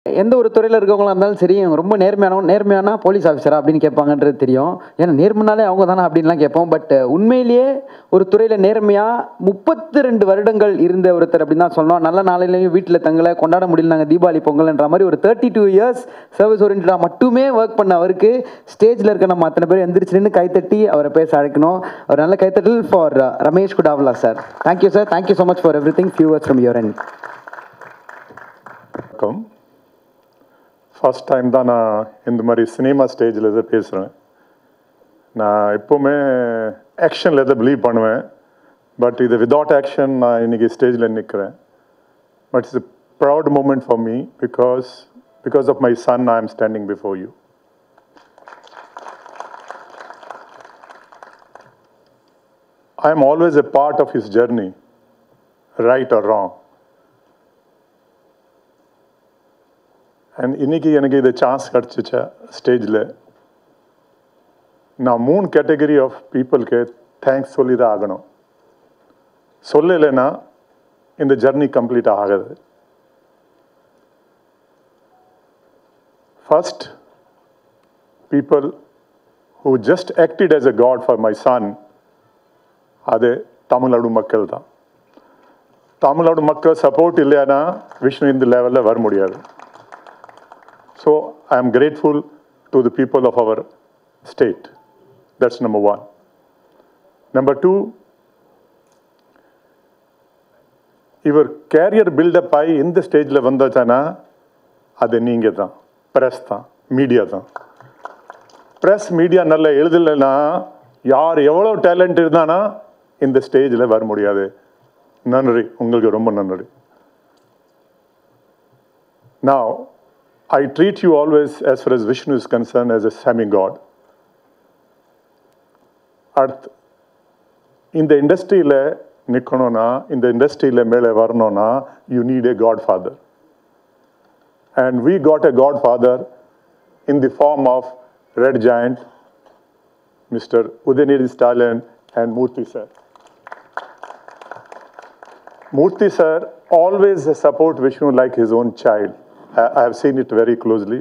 எந்த ஒரு துறையில் இருக்கவங்களா இருந்தாலும் சரி, அவங்க ரொம்ப நேர்மையான போலீஸ் ஆஃபீஸரா அப்படின்னு கேட்பாங்கன்றது தெரியும். ஏன்னா நேர்மைனாலே அவங்க தானே அப்படின்லாம் கேட்போம். பட் உண்மையிலேயே ஒரு துறையில் நேர்மையாக 32 வருடங்கள் இருந்த ஒருத்தர் அப்படின்னு தான் சொல்லணும். நல்ல நாளிலையும் வீட்டில் தங்களை கொண்டாட முடியல, நாங்கள் தீபாவளி பொங்கல்ன்ற மாதிரி ஒரு 32 இயர்ஸ் சர்வீஸ் ஓரியன்டாக மட்டுமே ஒர்க் பண்ண அவருக்கு ஸ்டேஜில் இருக்க நம்ம அத்தனை பேர் எந்திரிச்சு நின்று கைத்தட்டி அவரை பேச அழைக்கணும். ஒரு நல்ல கைத்தட்டல் for Ramesh Kudawala sir. Thank you sir. Thank you so much for everything. Few words from your end. First time தான் நான் இந்த மாதிரி சினிமா ஸ்டேஜில் இதை பேசுகிறேன். நான் எப்போவுமே ஆக்ஷனில் எதை பிலீவ் பண்ணுவேன். பட் இது விதவுட் ஆக்ஷன் நான் இன்றைக்கி ஸ்டேஜில் நிற்கிறேன். But it's a proud moment for me because of my son I am standing before you. I am always a part of his journey, right or wrong. And இன்னைக்கு எனக்கு இது chance கிடச்சிச்சா ஸ்டேஜில் நான் 3 category of பீப்புளுக்கு thanks சொல்லி தான் ஆகணும். சொல்லலைன்னா இந்த ஜர்னி கம்ப்ளீட் ஆகாது. First, people who just acted as a god for my son, அது தமிழ்நாடு மக்கள் தான். தமிழ்நாடு மக்கள் சப்போர்ட் இல்லைன்னா விஷ்ணு இந்த லெவலில் வர முடியாது. So I am grateful to the people of our state. That's number one. Number two, your career build-up ஆகி இந்த ஸ்டேஜில் வந்தாச்சானா அது நீங்கள் தான், ப்ரெஸ் தான், மீடியா தான். ப்ரெஸ் மீடியா நல்லா எழுதலைன்னா யார் எவ்வளோ டேலண்ட் இருந்தானா இந்த ஸ்டேஜில் வர முடியாது. நன்றி, உங்களுக்கு ரொம்ப நன்றி. Now, I treat you always, as far as Vishnu is concerned, as a semi-god. Earth. இந்த இண்டஸ்ட்ரியில் நிற்கணும்னா, இந்த இண்டஸ்ட்ரியில் மேலே வரணும்னா, you need a godfather. And we got a godfather in the form of Red Giant, Mr. Udayanidhi Stalin and Murthy sir. Murthy sir always support Vishnu like his own child. I have seen it very closely.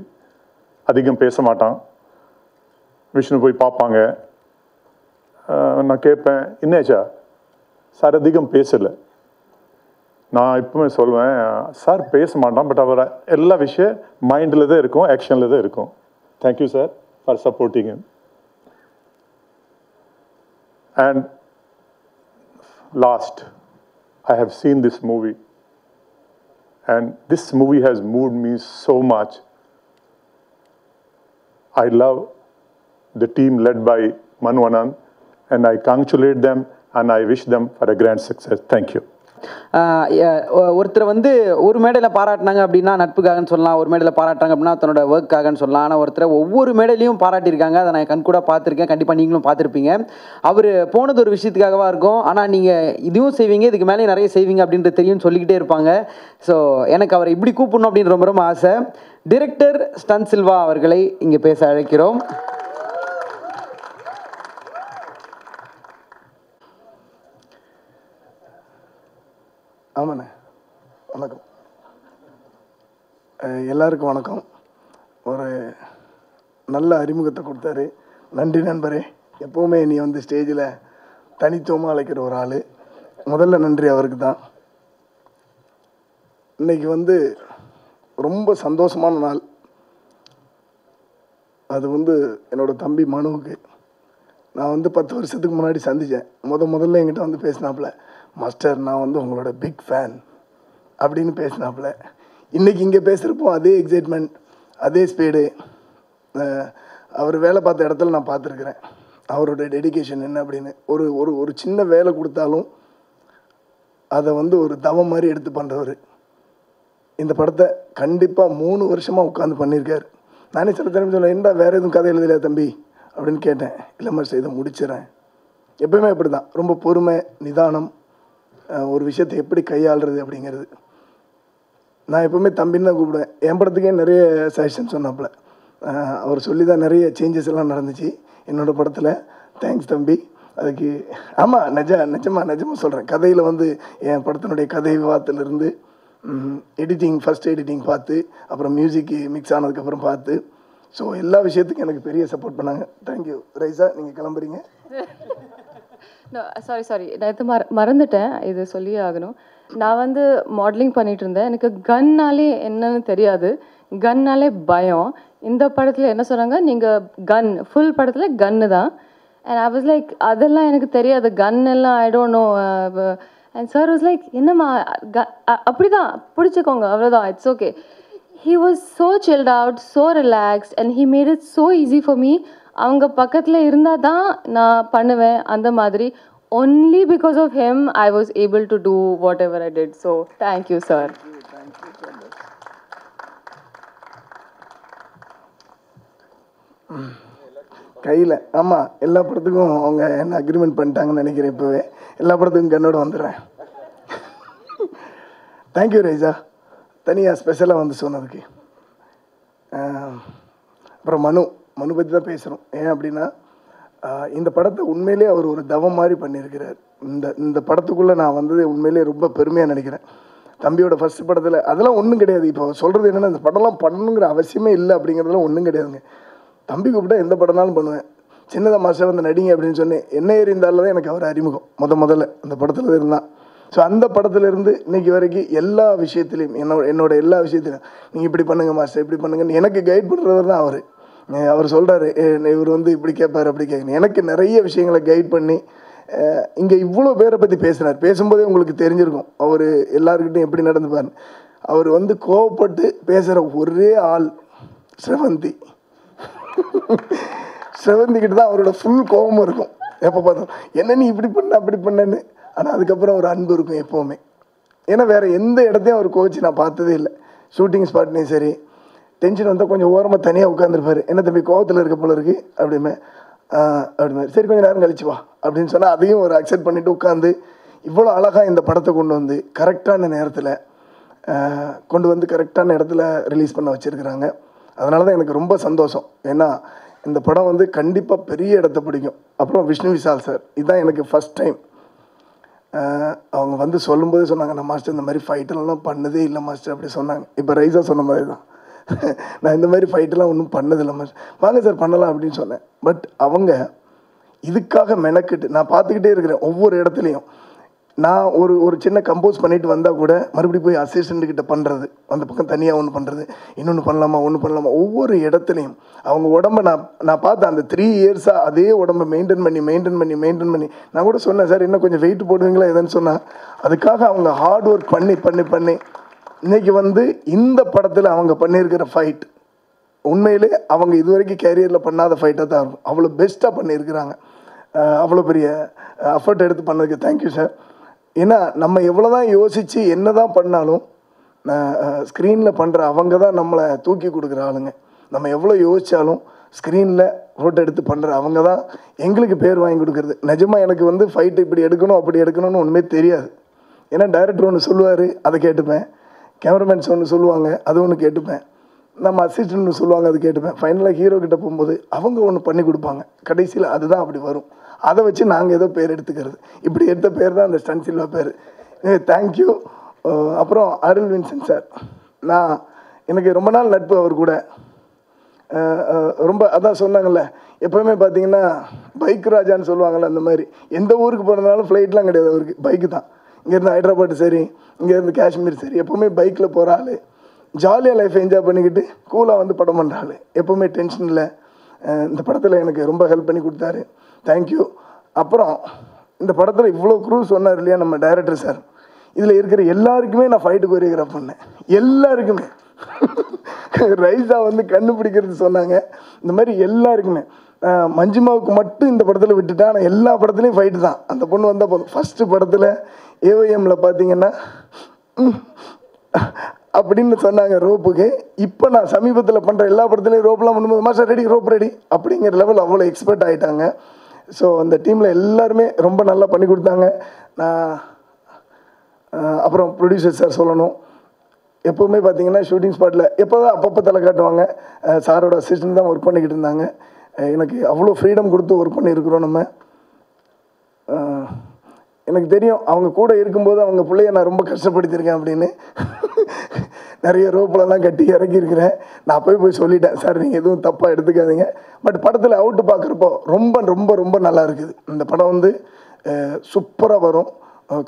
அதிகம் பேச மாட்டான். விஷ்ணு போய் பார்ப்பாங்க. நான் கேட்பேன், என்னச்சா sir அதிகம் பேசலை. நான் எப்பவுமே சொல்லுவேன், சார் பேச மாட்டான், பட் அவர் எல்லா விஷயம் மைண்டில் தான் இருக்கும், ஆக்ஷனில் தான் இருக்கும். Thank you sir for supporting him. And last, I have seen this movie. And this movie has moved me so much. I love the team led by Manu Anand, and I congratulate them and I wish them for a grand success. Thank you. ஒருத்தர் வந்து ஒரு மேடையில் பாராட்டினாங்க அப்படின்னா நட்புக்காகன்னு சொல்லலாம், ஒரு மேடையில் பாராட்டுறாங்க அப்படின்னா தன்னோட ஒர்க்காகன்னு சொல்லலாம். ஆனால் ஒருத்தரை ஒவ்வொரு மேடையிலையும் பாராட்டியிருக்காங்க. அதை நான் கண் கூட பார்த்துருக்கேன், கண்டிப்பாக நீங்களும் பார்த்துருப்பீங்க. அவர் போனது ஒரு விஷயத்துக்காகவா இருக்கும், ஆனால் நீங்கள் இதுவும் செய்வீங்க, இதுக்கு மேலே நிறைய செய்வீங்க அப்படின்றது தெரியும் சொல்லிக்கிட்டே இருப்பாங்க. ஸோ எனக்கு அவரை இப்படி கூப்பிடணும் அப்படின்னு ரொம்ப ரொம்ப ஆசை. டிரெக்டர் ஸ்டன் சில்வா அவர்களை இங்கே பேச அழைக்கிறோம். ஆமாண்ணே, வணக்கம். எல்லாருக்கும் வணக்கம். ஒரு நல்ல அறிமுகத்தை கொடுத்தாரு. நன்றி நண்பரே. எப்போவுமே நீ வந்து ஸ்டேஜில் தனித்துவமாக அழைக்கிற ஒரு ஆள். முதல்ல நன்றி அவருக்கு தான். இன்றைக்கி வந்து ரொம்ப சந்தோஷமான நாள். அது வந்து என்னோடய தம்பி மனுவுக்கு நான் வந்து 10 வருஷத்துக்கு முன்னாடி சந்தித்தேன். முதல்ல என்கிட்ட வந்து பேசினாப்புல, மாஸ்டர் நான் வந்து உங்களோட பிக் ஃபேன் அப்படின்னு பேசினாப்புல. இன்றைக்கி இங்கே பேசுகிறப்போ அதே எக்ஸைட்மெண்ட், அதே ஸ்பீடு. அவர் வேலை பார்த்த இடத்துல நான் பார்த்துருக்குறேன் அவரோட டெடிகேஷன் என்ன அப்படின்னு. ஒரு ஒரு ஒரு சின்ன வேலை கொடுத்தாலும் அதை வந்து ஒரு தவம் மாதிரி எடுத்து பண்ணுறவர். இந்த படத்தை கண்டிப்பாக 3 வருஷமாக உட்காந்து பண்ணியிருக்கார். நானே சில திறமை சொல்ல, என்னடா வேறு எதுவும் கதை எழுதலையா தம்பி அப்படின்னு கேட்டேன். இல்லை மாஸ்டர் இதை முடிச்சிடறேன். எப்பவுமே அப்படி தான், ரொம்ப பொறுமை, நிதானம், ஒரு விஷயத்தை எப்படி கையாளுறது அப்படிங்கிறது. நான் எப்போவுமே தம்பின்னு தான் கூப்பிடுவேன். என் படத்துக்கே நிறைய சஜஷன் சொன்னாப்புல. அவர் சொல்லி தான் நிறைய சேஞ்சஸ் எல்லாம் நடந்துச்சு என்னோடய படத்தில். தேங்க்ஸ் தம்பி அதுக்கு. ஆமாம், நிஜமாக சொல்கிறேன். கதையில் வந்து என் படத்தினுடைய கதை விவாதத்திலிருந்து எடிட்டிங், ஃபஸ்ட் எடிட்டிங் பார்த்து, அப்புறம் மியூசிக்கு மிக்ஸ் ஆனதுக்கப்புறம் பார்த்து, ஸோ எல்லா விஷயத்துக்கும் எனக்கு பெரிய சப்போர்ட் பண்ணாங்க. தேங்க்யூ. ரைஸா, நீங்கள் கிளம்புறீங்க. சாரி நான் இது மறந்துட்டேன், இது சொல்லியே ஆகணும். நான் வந்து மாடலிங் பண்ணிட்டு இருந்தேன். எனக்கு கன்னாலே என்னன்னு தெரியாது, கன்னாலே பயம். இந்த படத்தில் என்ன சொன்னாங்க, நீங்கள் கன், ஃபுல் படத்தில் கன்னு தான். அண்ட் ஐ வாஸ் லைக், அதெல்லாம் எனக்கு தெரியாது, கன் எல்லாம் I don't know. And sir was like, என்னம்மா அப்படி தான் பிடிச்சிக்கோங்க, அவ்வளோதான், it's okay. He was so chilled out, so relaxed, and he made it so easy for me. அவங்க பக்கத்தில் இருந்தால் தான் நான் பண்ணுவேன் அந்த மாதிரி. Only because of him I was able to do whatever I did. So thank you, sir. கையில் ஆமாம், எல்லா படத்துக்கும் அவங்க என்ன அக்ரிமெண்ட் பண்ணிட்டாங்கன்னு நினைக்கிறேன். இப்போவே எல்லா படத்துக்கும் கண்ணோட வந்துடுறேன். தேங்க்யூ ரைஸா, தனியாக ஸ்பெஷலாக வந்து சொன்னதுக்கு. அப்புறம் மனு பற்றி தான் பேசுகிறோம். ஏன் அப்படின்னா, இந்த படத்தை உண்மையிலே அவர் ஒரு தவம் மாதிரி பண்ணியிருக்கிறார். இந்த படத்துக்குள்ளே நான் வந்தது உண்மையிலே ரொம்ப பெருமையாக நினைக்கிறேன். தம்பியோட ஃபஸ்ட் படத்தில் அதெல்லாம் ஒன்றும் கிடையாது. இப்போ சொல்கிறது என்னென்னா, இந்த படம்லாம் பண்ணணுங்கிற அவசியமே இல்லை அப்படிங்கிறதுலாம் ஒன்றும் கிடையாதுங்க. தம்பி கூப்பிட்டா எந்த படம்னாலும் பண்ணுவேன். சின்னதாக மாஸ்டர் வந்து நடிங்க அப்படின்னு சொன்னேன். என்ன இருந்தாலும் தான் எனக்கு அவர் அறிமுகம் முதல்ல அந்த படத்தில் இருந்தான். ஸோ அந்த படத்துலேருந்து இன்றைக்கி வரைக்கும் எல்லா விஷயத்துலையும் என்னோட எல்லா விஷயத்துலையும் நீங்கள் இப்படி பண்ணுங்கள் மாஸ்டர், இப்படி பண்ணுங்கன்னு எனக்கு கைட் பண்ணுறவர் தான் அவர். அவர் சொல்கிறாரு, இவர் வந்து இப்படி கேட்பார், அப்படி கேட்கணும். எனக்கு நிறைய விஷயங்களை கைட் பண்ணி இங்கே இவ்வளோ பேரை பற்றி பேசுகிறார். பேசும்போதே உங்களுக்கு தெரிஞ்சிருக்கும் அவர் எல்லாருக்கிட்டையும் எப்படி நடந்துப்பார். அவர் வந்து கோவப்பட்டு பேசுகிற ஒரே ஆள் ஸ்ரவந்தி. ஸ்ரவந்திக்கிட்ட தான் அவரோட ஃபுல் கோபமும் இருக்கும். எப்போ பார்த்தோம் என்ன நீ இப்படி பண்ண அப்படி பண்ணேன்னு. ஆனால் அதுக்கப்புறம் ஒரு அன்பு இருக்கும் எப்போவுமே. ஏன்னா வேறு எந்த இடத்தையும் அவர் கோச்சு நான் பார்த்ததே இல்லை. ஷூட்டிங் ஸ்பாட்லேயும் சரி, டென்ஷன் வந்தால் கொஞ்சம் ஓரமாக தனியாக உட்காந்துருப்பார். என்ன தம்பி கோவத்தில் இருக்க போல இருக்குது அப்படிமே அப்படிமாதிரி, சரி கொஞ்சம் நேரம் கழிச்சு வா அப்படின்னு சொன்னால் அதையும் ஒரு அக்செப்ட் பண்ணிவிட்டு உட்காந்து இவ்வளோ அழகாக இந்த படத்தை கொண்டு வந்து கரெக்டான நேரத்தில் கொண்டு வந்து கரெக்டான இடத்துல ரிலீஸ் பண்ண வச்சுருக்குறாங்க. அதனால தான் எனக்கு ரொம்ப சந்தோஷம். ஏன்னா இந்த படம் வந்து கண்டிப்பாக பெரிய இடத்த பிடிக்கும். அப்புறம் விஷ்ணு விஷால் சார், இதுதான் எனக்கு ஃபஸ்ட் டைம். அவங்க வந்து சொல்லும்போது சொன்னாங்க, நான் மாஸ்டர் இந்த மாதிரி ஃபைட்டெல்லாம் பண்ணதே இல்லை மாஸ்டர் அப்படி சொன்னாங்க. இப்போ ரைஸாக சொன்ன மாதிரி தான், நான் இந்த மாதிரி ஃபைட்டெல்லாம் ஒன்றும் பண்ணதில்லை மாஸ்டர், வாங்க சார் பண்ணலாம் அப்படின்னு சொன்னேன். பட் அவங்க இதுக்காக மெனக்கிட்டு நான் பார்த்துக்கிட்டே இருக்கிறேன். ஒவ்வொரு இடத்துலையும் நான் ஒரு சின்ன கம்போஸ் பண்ணிட்டு வந்தால் கூட மறுபடியும் போய் அசிஸ்டண்ட்டுக்கிட்ட பண்ணுறது, அந்த பக்கம் தனியாக ஒன்று பண்ணுறது, இன்னொன்று பண்ணலாமா ஒன்று பண்ணலாமா, ஒவ்வொரு இடத்துலையும் அவங்க உடம்பை நான் பார்த்தேன். அந்த 3 இயர்ஸாக அதே உடம்பை மெயின்டைன் பண்ணி நான் கூட சொன்னேன், சார் இன்னும் கொஞ்சம் வெயிட் போடுவீங்களா எதுன்னு சொன்னால், அதுக்காக அவங்க ஹார்ட் ஒர்க் பண்ணி இன்றைக்கி வந்து இந்த படத்தில் அவங்க பண்ணியிருக்கிற ஃபைட் உண்மையிலே அவங்க இது வரைக்கும் கேரியரில் பண்ணாத ஃபைட்டாக தான் இருக்கும். அவ்வளோ பெஸ்ட்டாக பண்ணியிருக்கிறாங்க. அவ்வளோ பெரிய எஃபர்ட் எடுத்து பண்ணதுக்கு தேங்க்யூ சார். ஏன்னா நம்ம எவ்வளோ தான் யோசித்து என்ன தான் பண்ணாலும் ஸ்க்ரீனில் பண்ணுற அவங்க தான் நம்மளை தூக்கி கொடுக்குற ஆளுங்க. நம்ம எவ்வளோ யோசித்தாலும் ஸ்க்ரீனில் ஃபோட்டோ எடுத்து பண்ணுற அவங்க தான் எங்களுக்கு பேர் வாங்கி கொடுக்குறது. நிஜமாக எனக்கு வந்து ஃபைட்டு இப்படி எடுக்கணும் அப்படி எடுக்கணும்னு ஒன்றுமே தெரியாது. ஏன்னா டைரக்டர் ஒன்று சொல்லுவார், அதை கேட்டுப்பேன். கேமராமேன்ஸ் ஒன்று சொல்லுவாங்க, அது ஒன்று கேட்டுப்பேன். நம்ம அசிஸ்டன்ட் சொல்லுவாங்க, அது கேட்டுப்பேன். ஃபைனலாக ஹீரோ கிட்ட போகும்போது அவங்க ஒன்று பண்ணி கொடுப்பாங்க. கடைசியில் அதுதான் அப்படி வரும். அதை வச்சு நாங்கள் ஏதோ பேர் எடுத்துக்கிறது. இப்படி எடுத்த பேர் தான் அந்த ஸ்டன் சில்வா பேர். தேங்க்யூ. அப்புறம் அருள் வின்சென்ட் சார், எனக்கு ரொம்ப நாள் நட்பு அவர் கூட. ரொம்ப அதான் சொன்னாங்கல்ல, எப்போவுமே பார்த்தீங்கன்னா பைக் ராஜான்னு சொல்லுவாங்கள்ல, அந்த மாதிரி எந்த ஊருக்கு போகிறதுனாலும் ஃப்ளைட்லாம் கிடையாது அவருக்கு, பைக்கு தான். இங்கேருந்து ஹைதராபாத் சரி, இங்கேருந்து காஷ்மீர் சரி, எப்போவுமே பைக்கில் போகிற ஆள். ஜாலியாக லைஃப் என்ஜாய் பண்ணிக்கிட்டு கூலாக வந்து படம் பண்ணுற ஆள். எப்போவுமே டென்ஷன் இல்லை. இந்த படத்தில் எனக்கு ரொம்ப ஹெல்ப் பண்ணி கொடுத்தாரு. தேங்க்யூ. அப்புறம் இந்த படத்தில் இவ்வளோ க்ரூ சொன்னார் இல்லையா நம்ம டைரக்டர் சார், இதில் இருக்கிற எல்லாருக்குமே நான் ஃபைட்டு கொரியோகிராஃப் பண்ணேன். எல்லாருக்குமே ரைஸா வந்து கண்டுபிடிக்கிறது சொன்னாங்க. இந்த மாதிரி எல்லாருக்குமே மஞ்சுமாவுக்கு மட்டும் இந்த படத்தில் விட்டுட்டா, ஆனால் எல்லா படத்துலையும் ஃபைட்டு தான். அந்த பொண்ணு வந்தால் போதும். ஃபஸ்ட்டு படத்தில் ஏஓஎம்மில் பார்த்தீங்கன்னா அப்படின்னு சொன்னாங்க ரோப்புக்கு. இப்போ நான் சமீபத்தில் பண்ணுற எல்லா படத்துலையும் ரோப்லாம் பண்ணும்போது மாஸ்டர் ரெடி, ரோப் ரெடி அப்படிங்கிற லெவல் அவ்வளோ எக்ஸ்பர்ட் ஆகிட்டாங்க. ஸோ அந்த டீமில் எல்லாருமே ரொம்ப நல்லா பண்ணி கொடுத்தாங்க. நான் அப்புறம் ப்ரொடியூசர் சார் சொல்லணும். எப்போவுமே பார்த்தீங்கன்னா ஷூட்டிங் ஸ்பாட்டில் எப்போதான் அப்பப்போ தலை காட்டுவாங்க. சாரோட அசிஸ்டன்ட் தான் ஒர்க் பண்ணிக்கிட்டு இருந்தாங்க. எனக்கு அவ்வளோ ஃப்ரீடம் கொடுத்து ஒர்க் பண்ணியிருக்கிறோம் நம்ம. எனக்கு தெரியும் அவங்க கூட இருக்கும்போது அவங்க பிள்ளைய நான் ரொம்ப கஷ்டப்படுத்தியிருக்கேன் அப்படின்னு. நிறைய ரோப்லலாம் கட்டி இறக்கியிருக்கிறேன். நான் போய் சொல்லிட்டேன், சார் நீங்கள் எதுவும் தப்பாக எடுத்துக்காதீங்க. பட் படத்தில் அவுட்டு பார்க்குறப்போ ரொம்ப ரொம்ப ரொம்ப நல்லா இருக்குது. இந்த படம் வந்து சூப்பராக வரும்.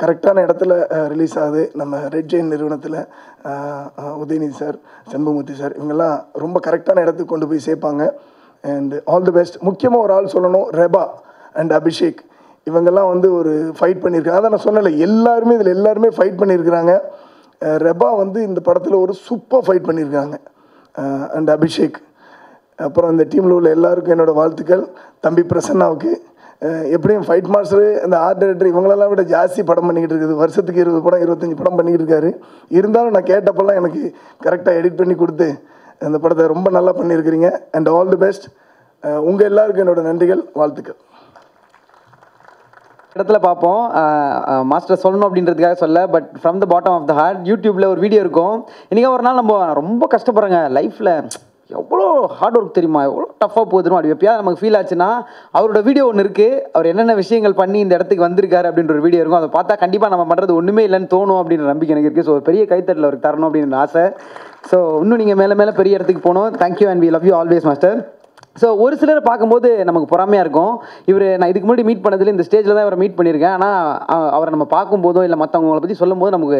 கரெக்டான இடத்துல ரிலீஸ் ஆகுது. நம்ம ரெட் ஜெயின் நிறுவனத்தில் உதயநிதி சார், செம்பமூர்த்தி சார் இவங்கெல்லாம் ரொம்ப கரெக்டான இடத்துக்கு கொண்டு போய் சேர்ப்பாங்க. And all the best. முக்கியமாக ஒரு ஆள் சொல்லணும், ரெபா அண்ட் அபிஷேக். இவங்கெல்லாம் வந்து ஒரு ஃபைட் பண்ணியிருக்காங்க. அதான் நான் சொன்னல, எல்லாருமே இதில் எல்லாருமே ஃபைட் பண்ணியிருக்கிறாங்க. ரெபா வந்து இந்த படத்தில் ஒரு சூப்பர் ஃபைட் பண்ணியிருக்காங்க. அண்ட் அபிஷேக். அப்புறம் இந்த டீமில் உள்ள எல்லாருக்கும் என்னோடய வாழ்த்துக்கள். தம்பி பிரசன்னாவுக்கு எப்படியும் ஃபைட் மாஸ்டரு, இந்த ஆர்ட் டைரக்டர் இவங்களெல்லாம் விட ஜாஸ்தி படம் பண்ணிக்கிட்டு இருக்குது. வருஷத்துக்கு 20 படம் 25 படம் பண்ணிக்கிட்டு இருக்காரு. இருந்தாலும் நான் கேட்டப்பெல்லாம் எனக்கு கரெக்டாக எடிட் பண்ணி கொடுத்து அந்த படத்தை ரொம்ப நல்லா பண்ணியிருக்கிறீங்க. And all the best. உங்கள் எல்லாருக்கும் என்னோடய நன்றிகள், வாழ்த்துக்கள். இடத்துல பார்ப்போம், மாஸ்டர் சொல்லணும் அப்படின்றதுக்காக சொல்ல, but from the bottom of the heart யூடியூப்பில் ஒரு வீடியோ இருக்கும். இன்றைக்கி ஒரு நாள் நம்ம ரொம்ப கஷ்டப்படுறேங்க லைஃப்பில், எவ்வளோ ஹார்ட் ஒர்க் தெரியுமா, எவ்வளோ டஃப்பாக போகுதுமோ, அப்படி எப்பயாவது நமக்கு ஃபீல் ஆச்சுன்னா அவரோட வீடியோ ஒன்று இருக்குது. அவர் என்னென்ன விஷயங்கள் பண்ணி இந்த இடத்துக்கு வந்திருக்காரு அப்படின்ற ஒரு வீடியோ இருக்கும். அதை பார்த்தா கண்டிப்பாக நம்ம பண்ணுறது ஒன்றுமே இல்லைன்னு தோணும் அப்படின்ற நம்பிக்கை எனக்கு இருக்குது. ஸோ ஒரு பெரிய கைத்தட்டில் அவருக்கு தரணும் அப்படின்னு ஆசை. ஸோ இன்னும் நீங்கள் மேலே மேலே பெரிய இடத்துக்கு போகணும். Thank you and we love you always master. So ஒரு சிலரை பார்க்கும்போது நமக்கு பொறாமையாக இருக்கும். இவர் நான் இதுக்கு முன்னாடி மீட் பண்ணதில் இந்த ஸ்டேஜில் தான் இவரை மீட் பண்ணியிருக்கேன். ஆனால் அவரை நம்ம பார்க்கும்போதோ இல்லை மற்றவங்களை பற்றி சொல்லும்போது நமக்கு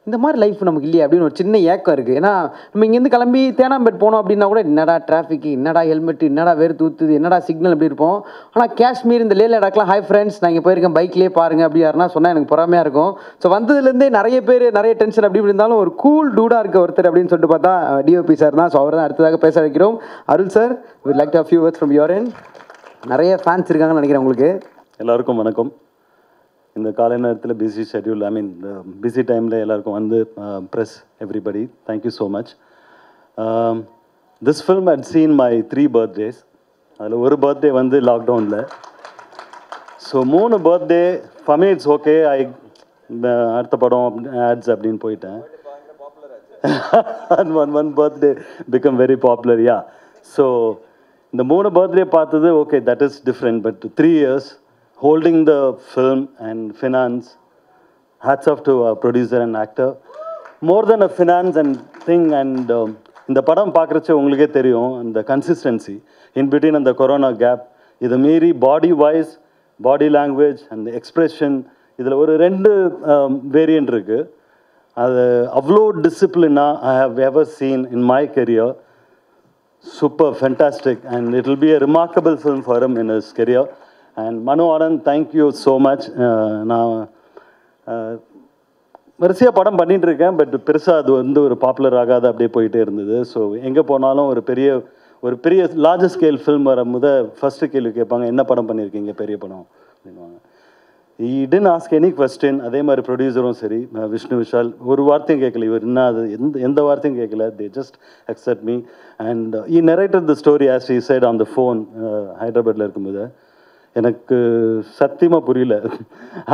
இந்த மாதிரி லைஃப் நமக்கு இல்லையா அப்படின்னு ஒரு சின்ன ஏக்கம் இருக்குது. ஏன்னா நம்ம இங்கேருந்து கிளம்பி தேனாம்பேட் போனோம் அப்படின்னா கூட என்னடா டிராஃபிக்கு, என்னடா ஹெல்மெட்டு, என்னடா வேறு தூத்துது, என்னடா சிக்னல் அப்படி இருப்போம். ஆனால் காஷ்மீர் இந்த லே லடாக்லாம் ஹாய் ஃப்ரெண்ட்ஸ் நான் இங்கே போயிருக்கேன் பைக்லேயே பாருங்கள் அப்படி யாருன்னா சொன்னால் எனக்கு பொறாமையாக இருக்கும். ஸோ வந்ததுலேருந்தே நிறைய பேர் நிறைய டென்ஷன் அப்படி இருந்தாலும் ஒரு கூல் டூடாக இருக்க ஒருத்தர் அப்படின்னு சொல்லிட்டு பார்த்தா டிஓபி சார் தான். ஸோ அவர் தான் அடுத்ததாக பேச வைக்கிறோம். Arul sir, would like to have few words from your end. நிறைய ஃபேன்ஸ் இருக்காங்கன்னு நினைக்கிறேன் உங்களுக்கு. எல்லாருக்கும் வணக்கம். இந்த காலை நேரத்தில் busy schedule, I mean busy டைமில் எல்லாருக்கும் வந்து press everybody thank you so much. This film I'd seen my 3 birthdays. அதில் ஒரு பர்த்டே வந்து லாக்டவுனில். So 3 birthday for me it's okay. அடுத்த படம் ஆட்ஸ் அப்படின்னு போயிட்டேன். One birthday become very popular. Yeah, so இந்த 3 birthday பார்த்தது okay, that is different. But 3 years holding the film and finance, hats off to a producer and actor. More than a finance and thing, and இந்த படம் பார்க்குறச்ச உங்களுக்கே தெரியும் அந்த consistency in between அந்த corona gap. இதை மீறி body wise, body language and expression இதில் ஒரு 2 வேரியன்ட் இருக்குது. அது அவ்வளோ டிசிப்ளினாக I have ever seen in my career. Super, fantastic, and it will be a remarkable film for him in his career. And Manu Anand, thank you so much. நான் வரிசையாக படம் பண்ணிகிட்டு இருக்கேன், பட் பெருசாக அது வந்து ஒரு பாப்புலர் ஆகாத அப்படியே போயிட்டே இருந்தது. ஸோ எங்கே போனாலும் ஒரு பெரிய லார்ஜர் ஸ்கேல் ஃபில்ம் வரும்போது ஃபஸ்ட்டு கேள்வி கேட்பாங்க, என்ன படம் பண்ணியிருக்கீங்க பெரிய படம் அப்படின்வாங்க. He didn't ask any question. அதே மாதிரி ப்ரொடியூசரும் சரி, விஷ்ணு விஷால் ஒரு வார்த்தையும் கேட்கல. இவர் என்ன அது எந்த வார்த்தையும் கேட்கல. They just accept me and he narrated the story as he said on the phone ஹைதராபாத்தில் இருக்கும்போது. எனக்கு சத்தியமாக புரியல.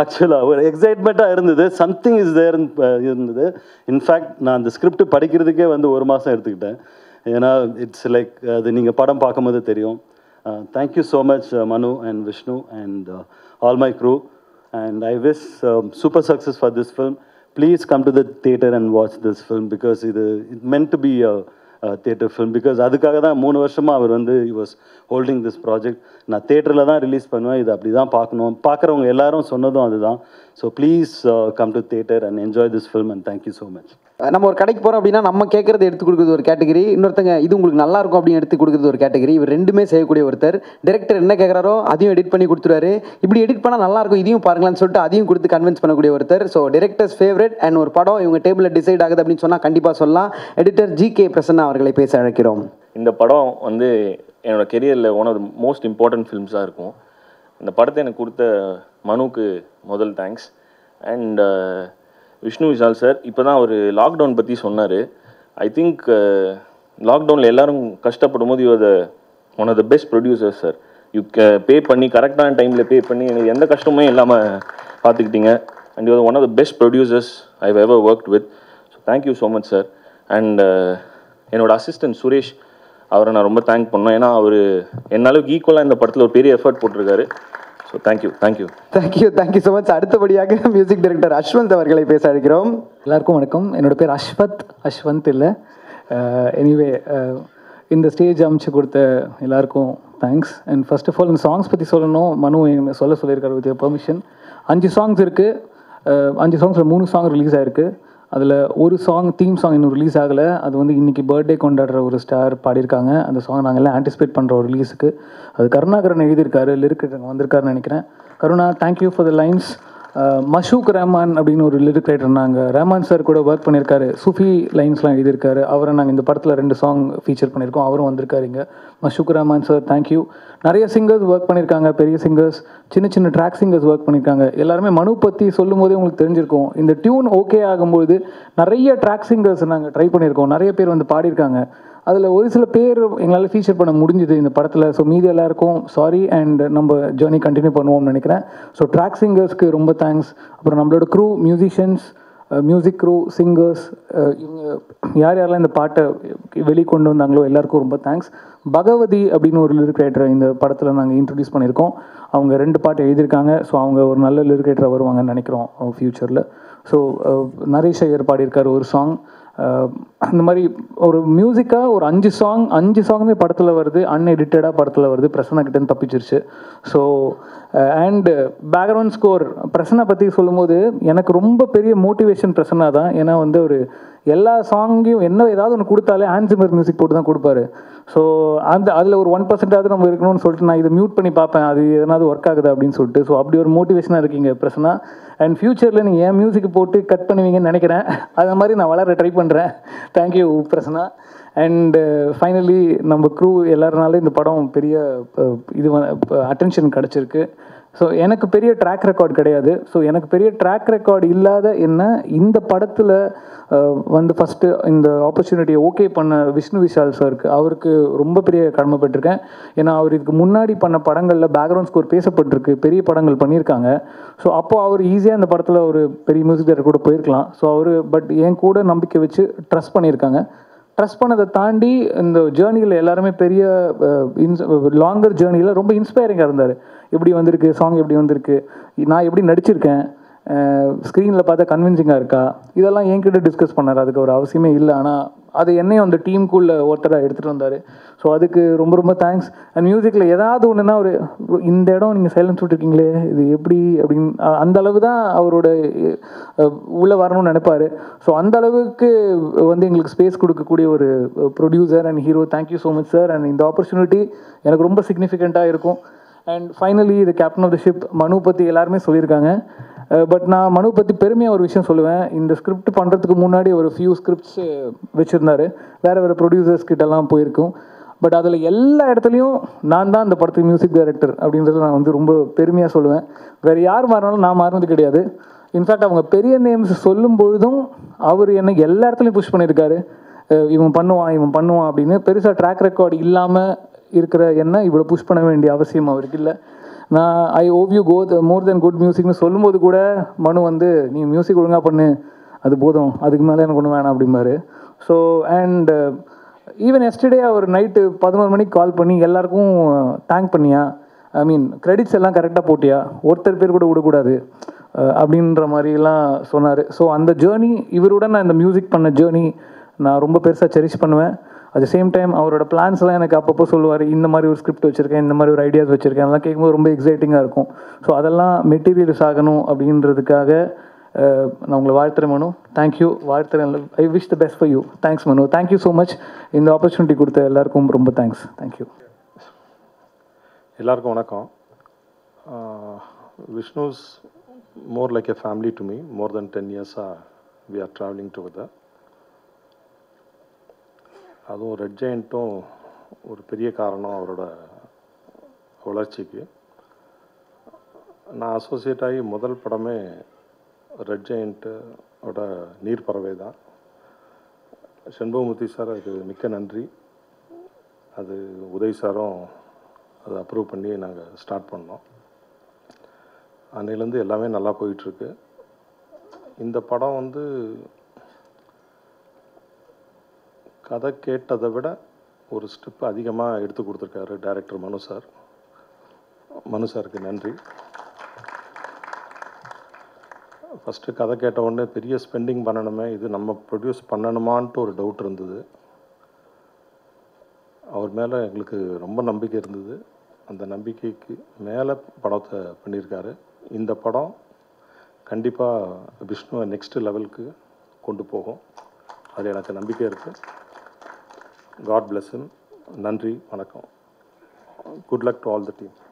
ஆக்சுவலாக ஒரு எக்ஸைட்மெண்ட்டாக இருந்தது. சம்திங் இஸ் தேர் இருந்தது. இன்ஃபேக்ட் நான் அந்த ஸ்கிரிப்ட் படிக்கிறதுக்கே வந்து 1 மாதம் எடுத்துக்கிட்டேன். ஏன்னா இட்ஸ் லைக் அது நீங்கள் படம் பார்க்கும்போது தெரியும். Thank you so much Manu and Vishnu and all my crew. And I wish super success for this film. Please come to the theatre and watch this film because இது it meant to be theatre film. Because அதுக்காக தான் 3 வருஷமாக அவர் வந்து he was holding this project. நான் தியேட்டரில் தான் release பண்ணுவேன், இது அப்படி தான் பார்க்கணும். பார்க்குறவங்க எல்லாரும் சொன்னதும் அதுதான். So please come to theatre and enjoy this film and thank you so much. நம்ம ஒரு கடைக்கு போகிறோம் அப்படின்னா நம்ம கேட்குறது எடுத்து கொடுக்குறது ஒரு கேட்டகரி, இன்னொருத்தங்க இது உங்களுக்கு நல்லா இருக்கும் அப்படின்னு எடுத்து கொடுக்குறது ஒரு கேட்டகரி. இவர் 2மே செய்யக்கூடிய ஒருத்தர். டைரக்டர் என்ன கேட்குறாரோ அதையும் எடிட் பண்ணி கொடுத்துருவாரு. இப்படி எடிட் பண்ணால் நல்லாயிருக்கும் இதையும் பாருங்களான்னு சொல்லிட்டு அதையும் கொடுத்து கன்வின்ஸ் பண்ணக்கூடிய ஒருத்தர். ஸோ டைரக்டர்ஸ் ஃபேவரட் அண்ட் ஒரு படம் இவங்க டேபிளில் டிசைட் ஆகுது அப்படின்னு சொன்னால் கண்டிப்பாக சொல்லலாம். Editor G K. பிரசன்னா அவர்களை பேச அழைக்கிறோம். இந்த படம் வந்து என்னோட கெரியரில் one of the most important ஃபிலிம்ஸாக இருக்கும். இந்த படத்தை எனக்கு கொடுத்த மனுவுக்கு முதல் thanks. And Vishnu Vishal sir இப்போ தான் ஒரு லாக்டவுன் பற்றி சொன்னார். ஐ திங்க் லாக்டவுனில் எல்லோரும் கஷ்டப்படும் போது you're one of the best producers sir. You pay பண்ணி கரெக்டான டைமில் பே பண்ணி எனக்கு எந்த கஷ்டமுமே இல்லாமல் பார்த்துக்கிட்டீங்க. And you're one of the best producers I have ever worked with. So thank you so much sir. And என்னோடய அசிஸ்டன்ட் சுரேஷ், அவரை நான் ரொம்ப தேங்க் பண்ணேன். ஏன்னா அவர் என்னாலும் ஈக்குவலாக இந்த படத்தில் ஒரு பெரிய எஃபர்ட் போட்டிருக்காரு. So thank you thank you so much. அடுத்தபடியாக மியூசிக் டைரக்டர் அஸ்வந்த் அவர்களை பேச அழைக்கிறோம். எல்லாருக்கும் வணக்கம். என்னோட பேர் அஸ்வந்த் இல்லை. எனிவே இந்த ஸ்டேஜ் அமைச்சு கொடுத்த எல்லாருக்கும் thanks. And first of all இந்த சாங்ஸ் பற்றி சொல்லணும். மனு சொல்லியிருக்காரு வித் பெர்மிஷன். 5 சாங்ஸ் இருக்குது. 5 சாங்ஸில் 3 சாங் ரிலீஸ் ஆகிருக்கு. அதில் ஒரு சாங் தீம் சாங் இன்னும் ரிலீஸ் ஆகலை. அது வந்து இன்றைக்கி பர்த்டே கொண்டாடுற ஒரு ஸ்டார் பாடியிருக்காங்க. அந்த சாங் நாங்கள் எல்லாம் ஆன்டிசிபேட் பண்ணுற ஒரு ரிலீஸுக்கு. அது கருணாகரன் எழுதியிருக்காரு, லிரிக் வந்திருக்காருன்னு நினைக்கிறேன். Karuna, thank you for the lines. Mashook Rahman அப்படின்னு ஒரு லிரிக் ரைட்டர், நாங்கள் ரஹ்மான் சார் கூட ஒர்க் பண்ணியிருக்காரு. சூஃபி லைன்ஸ்லாம் எழுதியிருக்காரு. அவரை நாங்கள் இந்த படத்தில் 2 சாங் ஃபீச்சர் பண்ணியிருக்கோம். அவரும் வந்திருக்காரு இங்கே. Mashook Rahman sir thank you. நிறைய சிங்கர்ஸ் ஒர்க் பண்ணியிருக்காங்க, பெரிய சிங்கர்ஸ், சின்ன ட்ராக் சிங்கர்ஸ் ஒர்க் பண்ணியிருக்காங்க. எல்லாருமே மனு பற்றி சொல்லும் போதே உங்களுக்கு தெரிஞ்சிருக்கும். இந்த டியூன் ஓகே ஆகும்போது நிறைய ட்ராக் சிங்கர்ஸ் நாங்கள் ட்ரை பண்ணியிருக்கோம். நிறைய பேர் வந்து பாடியிருக்காங்க. அதில் ஒரு சில பேர் எங்களால் ஃபீச்சர் பண்ண முடிஞ்சுது இந்த படத்தில். ஸோ மீதி எல்லாருக்கும் சாரி அண்ட் நம்ம ஜேர்னி கண்டினியூ பண்ணுவோம்னு நினைக்கிறேன். ஸோ ட்ராக் சிங்கர்ஸ்க்கு ரொம்ப தேங்க்ஸ். அப்புறம் நம்மளோட crew, musicians, music crew, singers, இவங்க யாரெல்லாம் இந்த பாட்டை வெளிக்கொண்டு வந்தாங்களோ எல்லாருக்கும் ரொம்ப தேங்க்ஸ். பகவதி அப்படின்னு ஒரு லிரிக் ரைட்டரை இந்த படத்தில் நாங்கள் இன்ட்ரடியூஸ் பண்ணியிருக்கோம். அவங்க 2 பாட்டு எழுதியிருக்காங்க. ஸோ அவங்க ஒரு நல்ல லிரிக் ரைட்டராக வருவாங்கன்னு நினைக்கிறோம் ஃப்யூச்சரில். ஸோ நரேஷ் ஐயர் பாடியிருக்காரு ஒரு சாங். அந்த மாதிரி ஒரு மியூசிக்காக ஒரு 5 சாங்குமே படத்தில் வருது, அன்எடிட்டடாக படத்தில் வருது. பிரசன்னா கிட்டேருந்து தப்பிச்சிருச்சு. So and background score Prasanna பற்றி சொல்லும்போது எனக்கு ரொம்ப பெரிய மோட்டிவேஷன் பிரசன்னா தான். ஏன்னா வந்து ஒரு எல்லா சாங்கையும் ஏதாவது ஒன்று கொடுத்தாலே ஆன்சிமர் மியூசிக் போட்டு தான் கொடுப்பாரு. ஸோ அதில் ஒரு 1% நம்ம இருக்கணும்னு சொல்லிட்டு நான் இதை மியூட் பண்ணி பார்ப்பேன், அது எதனாவது ஒர்க் ஆகுது அப்படின்னு சொல்லிட்டு. ஸோ அப்படி ஒரு மோட்டிவேஷனாக இருக்கீங்க பிரசன்னா. அண்ட் ஃப்யூச்சரில் நீங்கள் என் மியூசிக் போட்டு கட் பண்ணுவீங்கன்னு நினைக்கிறேன். அது மாதிரி நான் வளர ட்ரை பண்ணுறேன். தேங்க்யூ பிரசன்னா. அண்ட் ஃபைனலி நம்ம க்ரூ எல்லாருனாலும் இந்த படம் பெரிய அட்டென்ஷன் கிடச்சிருக்கு. ஸோ எனக்கு பெரிய ட்ராக் ரெக்கார்ட் கிடையாது. ஸோ எனக்கு பெரிய ட்ராக் ரெக்கார்ட் இல்லாத என்ன இந்த படத்தில் வந்து ஃபஸ்ட்டு இந்த ஆப்பர்ச்சுனிட்டியை ஓகே பண்ண விஷ்ணு விஷால் சாருக்கு, அவருக்கு ரொம்ப பெரிய கடமைப்பட்டிருக்கேன். ஏன்னா அவர் இதுக்கு முன்னாடி பண்ண படங்களில் பேக்ரவுண்ட் ஸ்கோர் பேசப்பட்டிருக்கு, பெரிய படங்கள் பண்ணியிருக்காங்க. ஸோ அப்போது அவர் ஈஸியாக இந்த படத்தில் ஒரு பெரிய மியூசிக் டைரக்டர் கூட போயிருக்கலாம். ஸோ அவர் பட் என் கூட நம்பிக்கை வச்சு ட்ரஸ்ட் பண்ணியிருக்காங்க. ட்ரஸ்ட் பண்ணதை தாண்டி இந்த ஜேர்னியில் எல்லாருமே பெரிய லாங்கர் ஜேர்னியில் ரொம்ப இன்ஸ்பைரிங்காக இருந்தார். எப்படி வந்திருக்கு சாங், எப்படி வந்திருக்கு, நான் எப்படி நடிச்சிருக்கேன், ஸ்க்ரீனில் பார்த்தா கன்வின்சிங்காக இருக்கா, இதெல்லாம் என்கிட்ட டிஸ்கஸ் பண்ணார். அதுக்கு ஒரு அவசியமே இல்லை. ஆனால் அது என்னையும் அந்த டீமுக்குள்ளே ஒருத்தராக எடுத்துகிட்டு வந்தார். ஸோ அதுக்கு ரொம்ப ரொம்ப தேங்க்ஸ். அண்ட் மியூசிக்கில் ஏதாவது ஒன்றுனா ஒரு இந்த இடம் நீங்கள் சைலன்ஸ் விட்டுருக்கீங்களே இது எப்படி அப்படின்னு அந்த அளவு தான் அவரோட உள்ளே வரணும்னு நினைப்பார். ஸோ அந்த அளவுக்கு வந்து எங்களுக்கு ஸ்பேஸ் கொடுக்கக்கூடிய ஒரு producer and hero. Thank you so much sir. And இந்த ஆப்பர்ச்சுனிட்டி எனக்கு ரொம்ப சிக்னிஃபிகண்ட்டாக இருக்கும். அண்ட் ஃபைனலி இது கேப்டன் ஆஃப் த ஷிப் மனு பற்றி எல்லாருமே சொல்லியிருக்காங்க. பட் நான் மனு பற்றி பெருமையாக ஒரு விஷயம் சொல்லுவேன். இந்த ஸ்கிரிப்ட் பண்ணுறதுக்கு முன்னாடி ஒரு ஃபியூ ஸ்கிரிப்ட்ஸ் வச்சுருந்தாரு, வேறு ப்ரொடியூசர்ஸ் கிட்டலாம் போயிருக்கும். பட் அதில் எல்லா இடத்துலையும் நான் தான் அந்த படத்துக்கு மியூசிக் டைரக்டர் அப்படின்றத நான் வந்து ரொம்ப பெருமையாக சொல்லுவேன். வேறு யார் மாறினாலும் நான் மாறினது கிடையாது. இன்ஃபேக்ட் அவங்க பெரிய நேம்ஸ் சொல்லும் பொழுதும் அவர் என்னை எல்லா இடத்துலையும் புஷ் பண்ணியிருக்காரு. இவன் பண்ணுவான் அப்படின்னு. பெருசாக ட்ராக் ரெக்கார்டு இல்லாமல் இருக்கிற என்ன இவ்வளோ புஷ் பண்ண வேண்டிய அவசியம் அவருக்கு இல்லை. நான் I owe you more then good மியூசிக்னு சொல்லும்போது கூட மனு வந்து நீ மியூசிக் ஒழுங்காக பண்ணு, அது போதும், அதுக்கு மேலே எனக்கு ஒன்று வேணாம் அப்படிம்பாரு. ஸோ அண்ட் ஈவன் எஸ்டர்டே அவர் நைட்டு 11 மணிக்கு கால் பண்ணி எல்லாருக்கும் தேங்க் பண்ணியா, ஐ மீன் கிரெடிட்ஸ் எல்லாம் கரெக்டாக போட்டியா, ஒருத்தர் பேர் கூட விடக்கூடாது அப்படின்ற மாதிரிலாம் சொன்னார். ஸோ அந்த ஜேர்னி, இவருடன் நான் இந்த மியூசிக் பண்ண ஜேர்னி நான் ரொம்ப பெருசாக செரிஷ் பண்ணுவேன். அட் த சேம் டைம் அவரோட பிளான்ஸ்லாம் எனக்கு அப்பப்போ சொல்லுவார். இந்த மாதிரி ஒரு ஸ்கிரிப்ட் வச்சுருக்கேன், இந்த மாதிரி ஒரு ஐடியாஸ் வச்சுருக்கேன், அதெல்லாம் கேட்கும்போது ரொம்ப எக்ஸைட்டிங்காக இருக்கும். ஸோ அதெல்லாம் மெட்டீரியல்ஸ் ஆகணும் அப்படின்றதுக்காக நான் உங்களை வாழ்த்துறேன் மனு. தேங்க்யூ, வாழ்த்துறேன். I wish the best for you. Thanks Manu, thank you so much. இந்த ஆப்பர்ச்சுனிட்டி கொடுத்த எல்லாருக்கும் ரொம்ப தேங்க்ஸ். தேங்க்யூ. எல்லாருக்கும் வணக்கம். Vishnu's more like a family to me. More then 10 இயர்ஸாக வி ஆர் ட்ராவலிங் டுகெதர். அதுவும் ரெட் ஜெயண்ட்டும் ஒரு பெரிய காரணம் அவரோட வளர்ச்சிக்கு. நான் அசோசியேட் ஆகி முதல் படமே ரெட் ஜெயண்ட்டோட நீர் பறவை தான். செண்பகமூர்த்தி சார் அதுக்கு மிக்க நன்றி. அது உதய் சாரும் அதை அப்ரூவ் பண்ணி நாங்கள் ஸ்டார்ட் பண்ணோம். அன்னையிலேருந்து எல்லாமே நல்லா போயிட்டுருக்கு. இந்த படம் வந்து கதை கேட்டதை விட ஒரு ஸ்டெப் அதிகமாக எடுத்து கொடுத்துருக்காரு டைரக்டர் மனு சார். மனு சாருக்கு நன்றி. ஃபஸ்ட்டு கதை கேட்ட உடனே பெரிய ஸ்பெண்டிங் பண்ணணுமே, இது நம்ம ப்ரொடியூஸ் பண்ணணுமான்ட்டு ஒரு டவுட் இருந்தது. அவர் மேலே எங்களுக்கு ரொம்ப நம்பிக்கை இருந்தது. அந்த நம்பிக்கைக்கு மேலே படத்தை பண்ணியிருக்காரு. இந்த படம் கண்டிப்பாக விஷ்ணுவை நெக்ஸ்ட் லெவலுக்கு கொண்டு போகும். அது எனக்கு நம்பிக்கை இருக்குது. God bless him. நன்றி, வணக்கம். Good luck to all the team.